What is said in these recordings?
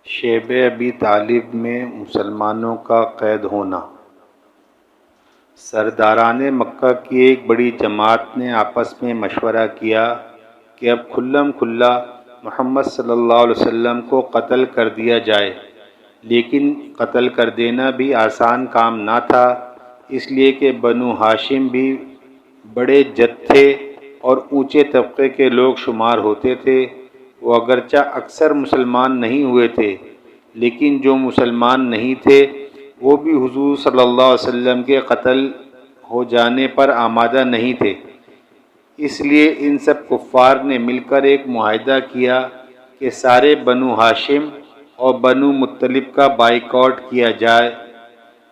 شیب ابی طالب میں مسلمانوں کا قید ہونا۔ سرداران مکہ کی ایک بڑی جماعت نے آپس میں مشورہ کیا کہ اب کھلم کھلا محمد صلی اللہ علیہ وسلم کو قتل کر دیا جائے، لیکن قتل کر دینا بھی آسان کام نہ تھا، اس لیے کہ بنو ہاشم بھی بڑے جتھے اور اونچے طبقے کے لوگ شمار ہوتے تھے۔ وہ اگرچہ اکثر مسلمان نہیں ہوئے تھے، لیکن جو مسلمان نہیں تھے وہ بھی حضور صلی اللہ علیہ وسلم کے قتل ہو جانے پر آمادہ نہیں تھے۔ اس لیے ان سب کفار نے مل کر ایک معاہدہ کیا کہ سارے بنو ہاشم اور بنو مطلب کا بائیکاٹ کیا جائے،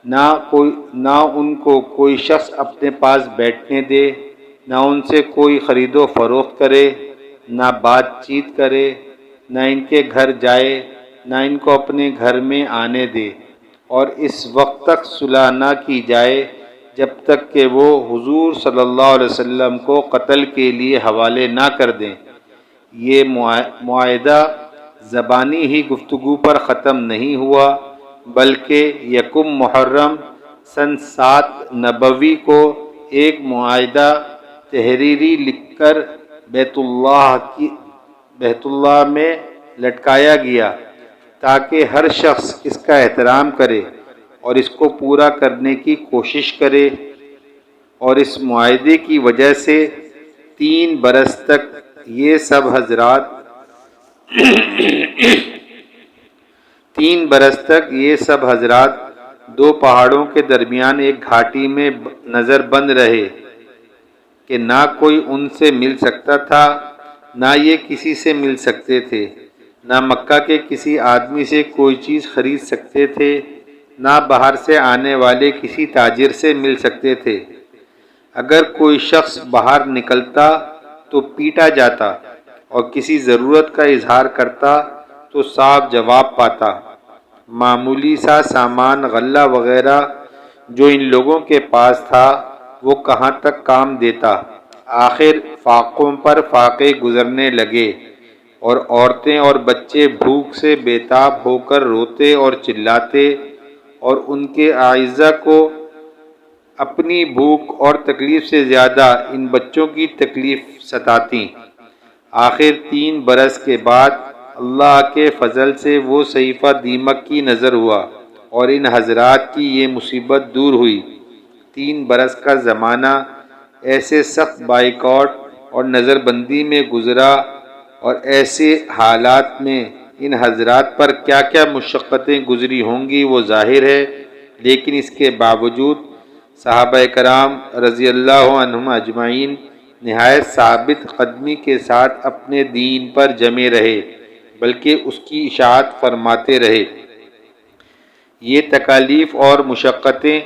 نہ ان کو کوئی شخص اپنے پاس بیٹھنے دے، نہ ان سے کوئی خرید و فروخت کرے، نہ بات چیت کرے، نہ ان کے گھر جائے، نہ ان کو اپنے گھر میں آنے دے، اور اس وقت تک صلح نہ کی جائے جب تک کہ وہ حضور صلی اللہ علیہ وسلم کو قتل کے لیے حوالے نہ کر دیں۔ یہ معاہدہ زبانی ہی گفتگو پر ختم نہیں ہوا، بلکہ یکم محرم سن 7 نبوی کو ایک معاہدہ تحریری لکھ کر بیت اللہ میں لٹکایا گیا تاکہ ہر شخص اس کا احترام کرے اور اس کو پورا کرنے کی کوشش کرے، اور اس معاہدے کی وجہ سے 3 برس تک یہ سب حضرات 2 پہاڑوں کے درمیان ایک گھاٹی میں نظر بند رہے کہ نہ کوئی ان سے مل سکتا تھا، نہ یہ کسی سے مل سکتے تھے، نہ مکہ کے کسی آدمی سے کوئی چیز خرید سکتے تھے، نہ باہر سے آنے والے کسی تاجر سے مل سکتے تھے۔ اگر کوئی شخص باہر نکلتا تو پیٹا جاتا اور کسی ضرورت کا اظہار کرتا تو صاف جواب پاتا۔ معمولی سا سامان غلہ وغیرہ جو ان لوگوں کے پاس تھا وہ کہاں تک کام دیتا۔ آخر فاقوں پر فاقے گزرنے لگے اور عورتیں اور بچے بھوک سے بے تاب ہو کر روتے اور چلاتے، اور ان کے اعزہ کو اپنی بھوک اور تکلیف سے زیادہ ان بچوں کی تکلیف ستاتی۔ آخر 3 برس کے بعد اللہ کے فضل سے وہ صحیفہ دیمک کی نظر ہوا اور ان حضرات کی یہ مصیبت دور ہوئی۔ 3 برس کا زمانہ ایسے سخت بائیکاٹ اور نظر بندی میں گزرا، اور ایسے حالات میں ان حضرات پر کیا کیا مشقتیں گزری ہوں گی وہ ظاہر ہے، لیکن اس کے باوجود صحابہ کرام رضی اللہ عنہم اجمعین نہایت ثابت قدمی کے ساتھ اپنے دین پر جمے رہے، بلکہ اس کی اشاعت فرماتے رہے۔ یہ تکالیف اور مشقتیں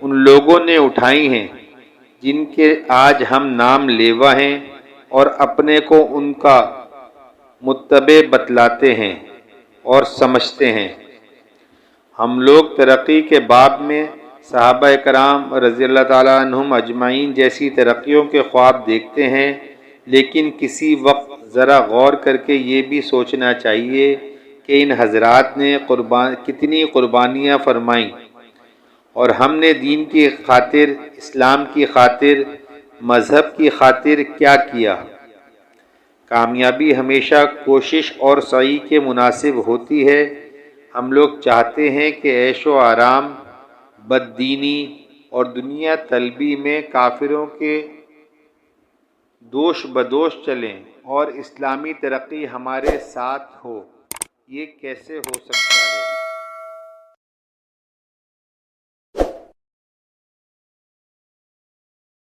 ان لوگوں نے اٹھائی ہیں جن کے آج ہم نام لیوا ہیں اور اپنے کو ان کا متبع بتلاتے ہیں اور سمجھتے ہیں۔ ہم لوگ ترقی کے باب میں صحابہ کرام رضی اللہ تعالیٰ عنہم اجمعین جیسی ترقیوں کے خواب دیکھتے ہیں، لیکن کسی وقت ذرا غور کر کے یہ بھی سوچنا چاہیے کہ ان حضرات نے کتنی قربانیاں فرمائیں، اور ہم نے دین کی خاطر، اسلام کی خاطر، مذہب کی خاطر کیا کیا۔ کامیابی ہمیشہ کوشش اور سعی کے مناسب ہوتی ہے۔ ہم لوگ چاہتے ہیں کہ عیش و آرام، بد دینی اور دنیا طلبی میں کافروں کے دوش بدوش چلیں اور اسلامی ترقی ہمارے ساتھ ہو۔ یہ کیسے ہو سکتا ہے؟